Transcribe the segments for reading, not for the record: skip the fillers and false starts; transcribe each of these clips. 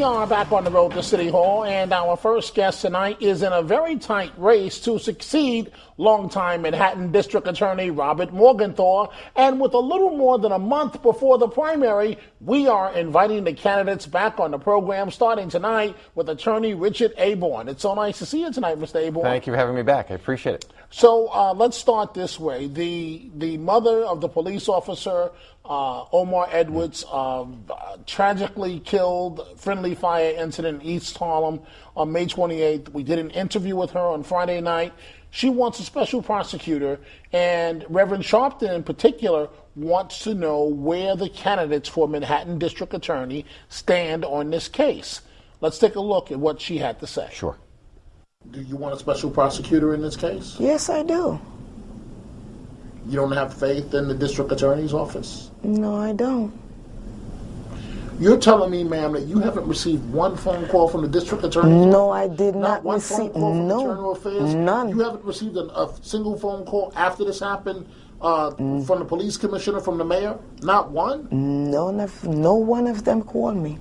We are back on the road to City Hall, and our first guest tonight is in a very tight race to succeed longtime Manhattan District Attorney Robert Morgenthau. And with a little more than a month before the primary, we are inviting the candidates back on the program, starting tonight with Attorney Richard Aborn. It's so nice to see you tonight, Mr. Aborn. Thank you for having me back. I appreciate it. So let's start this way. The mother of the police officer, Omar Edwards, tragically killed, friendly fire incident in East Harlem on May 28th. We did an interview with her on Friday night. She wants a special prosecutor, and Reverend Sharpton in particular wants to know where the candidates for Manhattan District Attorney stand on this case. Let's take a look at what she had to say. Sure. Do you want a special prosecutor in this case? Yes, I do. You don't have faith in the district attorney's office? No, I don't. You're telling me, ma'am, that you haven't received one phone call from the district attorney? No, I did not one receive. phone call from Internal Affairs? None. You haven't received a single phone call after this happened from the police commissioner, from the mayor? Not one? No one of them called me.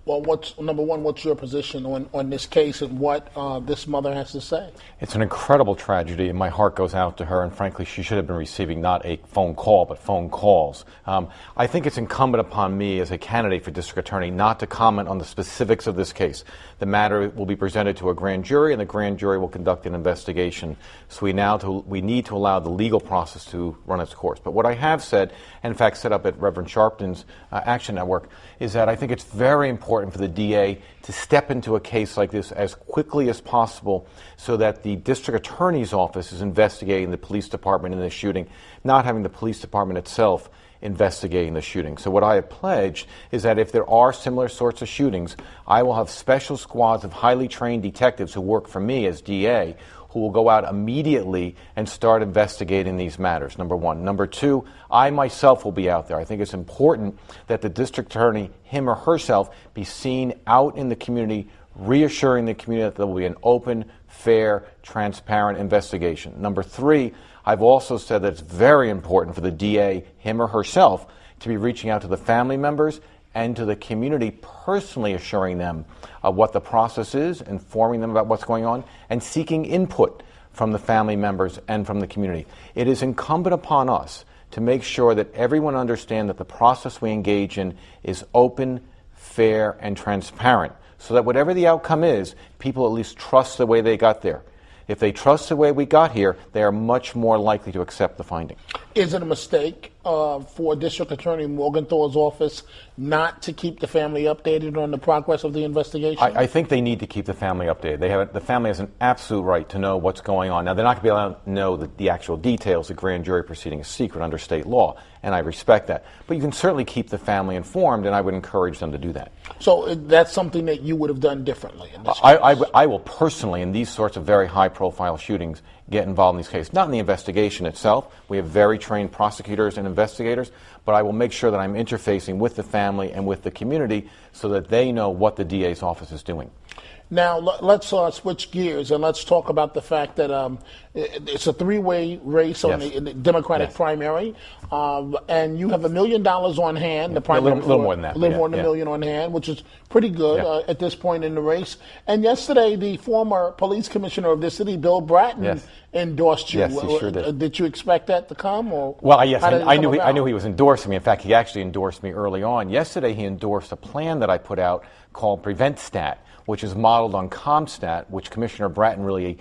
Well, number one, what's your position on this case and what this mother has to say? It's an incredible tragedy, and my heart goes out to her, and frankly, she should have been receiving not a phone call, but phone calls. I think it's incumbent upon me as a candidate for district attorney not to comment on the specifics of this case. The matter will be presented to a grand jury, and the grand jury will conduct an investigation. So we need to allow the legal process to run its course. But what I have said, and in fact set up at Reverend Sharpton's Action Network, is that I think it's very important for the DA to step into a case like this as quickly as possible so that the district attorney's office is investigating the police department in the shooting, not having the police department itself investigating the shooting. So what I have pledged is that if there are similar sorts of shootings, I will have special squads of highly trained detectives who work for me as DA who will go out immediately and start investigating these matters, number one. Number two, I myself will be out there. I think it's important that the district attorney, him or herself, be seen out in the community, reassuring the community that there will be an open, fair, transparent investigation. Number three, I've also said that it's very important for the DA, him or herself, to be reaching out to the family members and to the community, personally assuring them what the process is, informing them about what's going on, and seeking input from the family members and from the community. It is incumbent upon us to make sure that everyone understands that the process we engage in is open, fair, and transparent, so that whatever the outcome is, people at least trust the way they got there. If they trust the way we got here, they are much more likely to accept the finding. Is it a mistake for District Attorney Morgenthau's office not to keep the family updated on the progress of the investigation? I think they need to keep the family updated. The family has an absolute right to know what's going on. Now, they're not going to be allowed to know the actual details. The grand jury proceeding is secret under state law, and I respect that. But you can certainly keep the family informed, and I would encourage them to do that. So that's something that you would have done differently in this case? I will personally, in these sorts of very high-profile shootings, get involved in these cases. Not in the investigation itself. We have very trained prosecutors and investigators, but I will make sure that I'm interfacing with the family and with the community so that they know what the DA's office is doing. Now, let's switch gears and let's talk about the fact that it's a three-way race on in the Democratic primary, and you have $1 million on hand. The primary, a little more than that. A little more than $1 million on hand, which is pretty good at this point in the race. And yesterday, the former police commissioner of the city, Bill Bratton, endorsed you. Yes, he sure did. Did you expect that to come? Or well, yes, I knew he was endorsing me. In fact, he actually endorsed me early on. Yesterday, he endorsed a plan that I put out called PreventStat, which is modeled on CompStat, which Commissioner Bratton really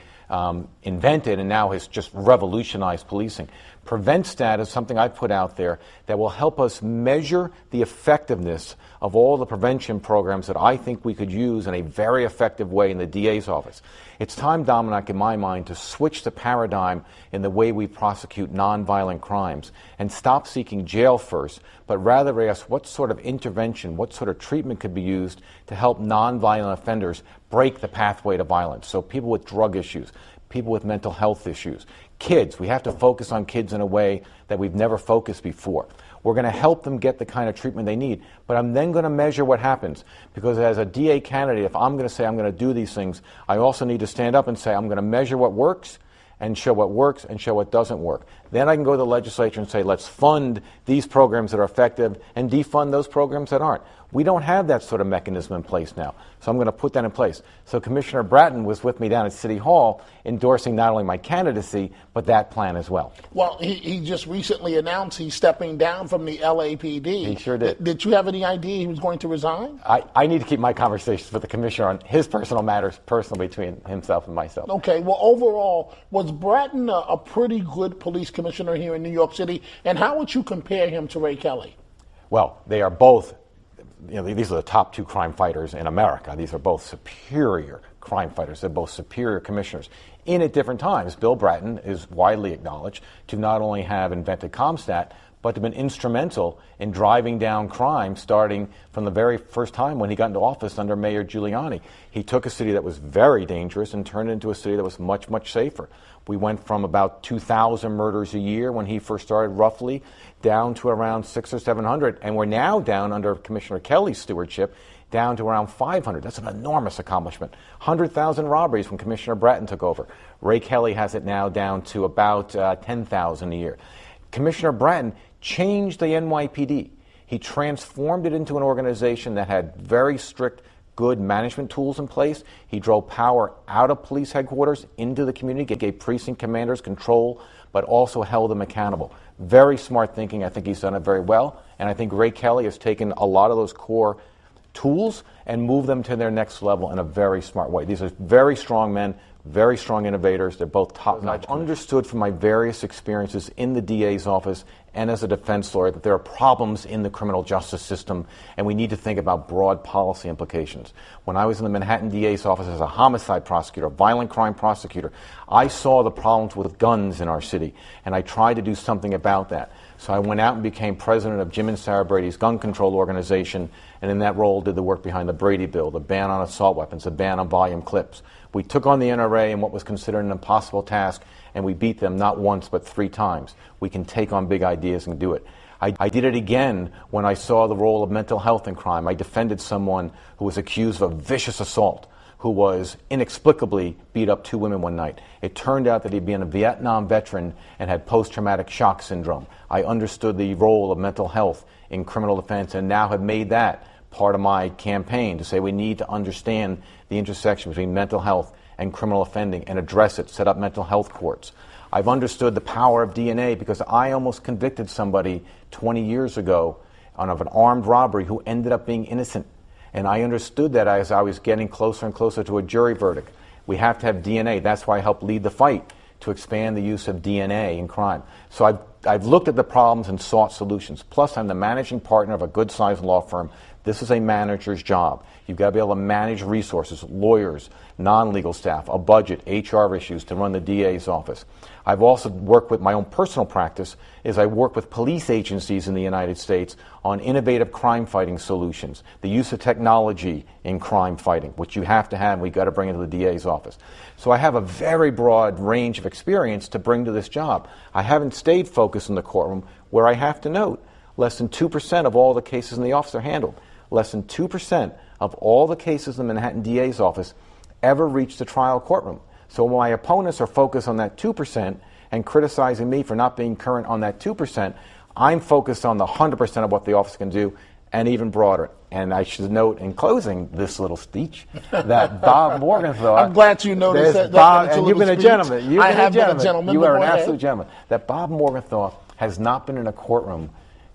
invented and now has just revolutionized policing. PreventStat is something I put out there that will help us measure the effectiveness of all the prevention programs that I think we could use in a very effective way in the DA's office. It's time, Dominic, in my mind, to switch the paradigm in the way we prosecute nonviolent crimes and stop seeking jail first, but rather ask what sort of intervention, what sort of treatment could be used to help nonviolent offenders break the pathway to violence. So people with drug issues, people with mental health issues, kids. We have to focus on kids in a way that we've never focused before. We're going to help them get the kind of treatment they need, but I'm then going to measure what happens, because as a DA candidate, if I'm going to say I'm going to do these things, I also need to stand up and say I'm going to measure what works and show what works and show what doesn't work. Then I can go to the legislature and say, let's fund these programs that are effective and defund those programs that aren't. We don't have that sort of mechanism in place now, so I'm going to put that in place. So Commissioner Bratton was with me down at City Hall endorsing not only my candidacy, but that plan as well. Well, he just recently announced he's stepping down from the LAPD. He sure did. Did you have any idea he was going to resign? I need to keep my conversations with the commissioner on his personal matters, personal between himself and myself. Okay, well, overall, was Bratton a pretty good police commissioner here in New York City? And how would you compare him to Ray Kelly? Well, they are both, these are the top two crime fighters in America. These are both superior crime fighters. They're both superior commissioners. In at different times, Bill Bratton is widely acknowledged to not only have invented CompStat, but to have been instrumental in driving down crime starting from the very first time when he got into office under Mayor Giuliani. He took a city that was very dangerous and turned it into a city that was much, much safer. We went from about 2,000 murders a year when he first started, roughly, down to around 600 or 700, and we're now down under Commissioner Kelly's stewardship, down to around 500. That's an enormous accomplishment. 100,000 robberies when Commissioner Bratton took over. Ray Kelly has it now down to about 10,000 a year. Commissioner Bratton changed the NYPD. He transformed it into an organization that had very strict, good management tools in place. He drove power out of police headquarters into the community, gave precinct commanders control, but also held them accountable. Very smart thinking. I think he's done it very well. And I think Ray Kelly has taken a lot of those core tools and moved them to their next level in a very smart way. These are very strong men, very strong innovators. They're both top-notch. I've understood from my various experiences in the DA's office and as a defense lawyer that there are problems in the criminal justice system, and we need to think about broad policy implications. When I was in the Manhattan DA's office as a homicide prosecutor, a violent crime prosecutor, I saw the problems with guns in our city, and I tried to do something about that. So I went out and became president of Jim and Sarah Brady's gun control organization, and in that role did the work behind the Brady Bill, the ban on assault weapons, the ban on volume clips. We took on the NRA in what was considered an impossible task, and we beat them not once but 3 times. We can take on big ideas and do it. I did it again when I saw the role of mental health in crime. I defended someone who was accused of a vicious assault, who was inexplicably beat up 2 women one night. It turned out that he'd been a Vietnam veteran and had post-traumatic shock syndrome. I understood the role of mental health in criminal defense and now have made that part of my campaign to say we need to understand the intersection between mental health and criminal offending and address it, set up mental health courts. I've understood the power of DNA because I almost convicted somebody 20 years ago of an armed robbery who ended up being innocent. And I understood that as I was getting closer and closer to a jury verdict. We have to have DNA. That's why I helped lead the fight to expand the use of DNA in crime. So I've looked at the problems and sought solutions. Plus, I'm the managing partner of a good-sized law firm. This is a manager's job. You've got to be able to manage resources, lawyers, non-legal staff, a budget, HR issues to run the DA's office. I've also worked with my own personal practice is I work with police agencies in the United States on innovative crime fighting solutions, the use of technology in crime fighting, which you have to have, we've got to bring into the DA's office. So I have a very broad range of experience to bring to this job. I haven't stayed focused in the courtroom where I have to note less than 2% of all the cases in the office are handled. Less than 2% of all the cases in the Manhattan DA's office ever reach the trial courtroom. So my opponents are focused on that 2% and criticizing me for not being current on that 2%. I'm focused on the 100% of what the office can do and even broader. And I should note in closing this little speech that Bob Morgenthau. I'm glad you noticed that. Bob, and you've been a gentleman. I have been a gentleman. You are an absolute gentleman. That Bob Morgenthau has not been in a courtroom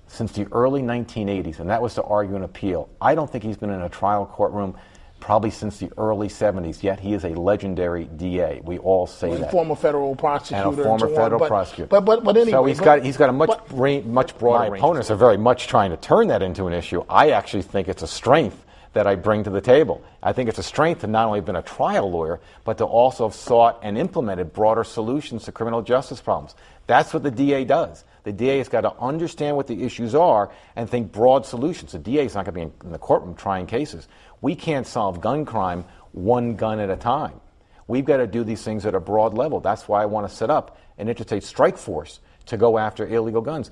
since the early 1980s, and that was to argue an appeal. I don't think he's been in a trial courtroom probably since the early 70s, yet he is a legendary DA. We all say that. Former federal prosecutor. And a former federal prosecutor. But anyway. So he's got a much broader range. My opponents are very much trying to turn that into an issue. I actually think it's a strength that I bring to the table. I think it's a strength to not only have been a trial lawyer, but to also have sought and implemented broader solutions to criminal justice problems. That's what the DA does. The DA has got to understand what the issues are and think broad solutions. The DA is not going to be in the courtroom trying cases. We can't solve gun crime one gun at a time. We've got to do these things at a broad level. That's why I want to set up an interstate strike force to go after illegal guns.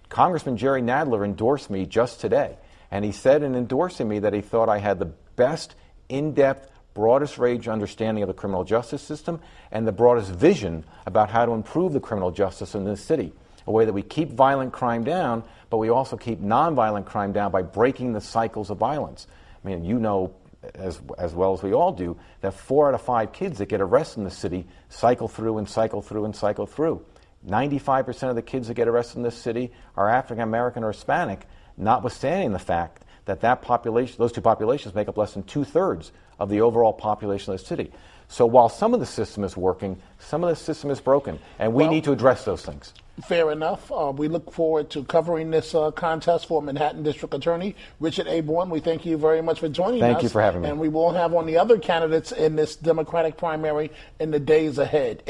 Congressman Jerry Nadler endorsed me just today, and he said in endorsing me that he thought I had the best, in-depth, broadest range understanding of the criminal justice system and the broadest vision about how to improve the criminal justice in this city. a way that we keep violent crime down, but we also keep nonviolent crime down by breaking the cycles of violence. I mean, you know as well as we all do, that 4 out of 5 kids that get arrested in the city cycle through and cycle through and cycle through. 95% of the kids that get arrested in this city are African American or Hispanic, notwithstanding the fact that those two populations make up less than 2/3 of the overall population of the city. So while some of the system is working, some of the system is broken, and we need to address those things. Fair enough. We look forward to covering this contest for Manhattan District Attorney Richard Aborn. We thank you very much for joining us. Thank you for having me. And we will have on the other candidates in this Democratic primary in the days ahead.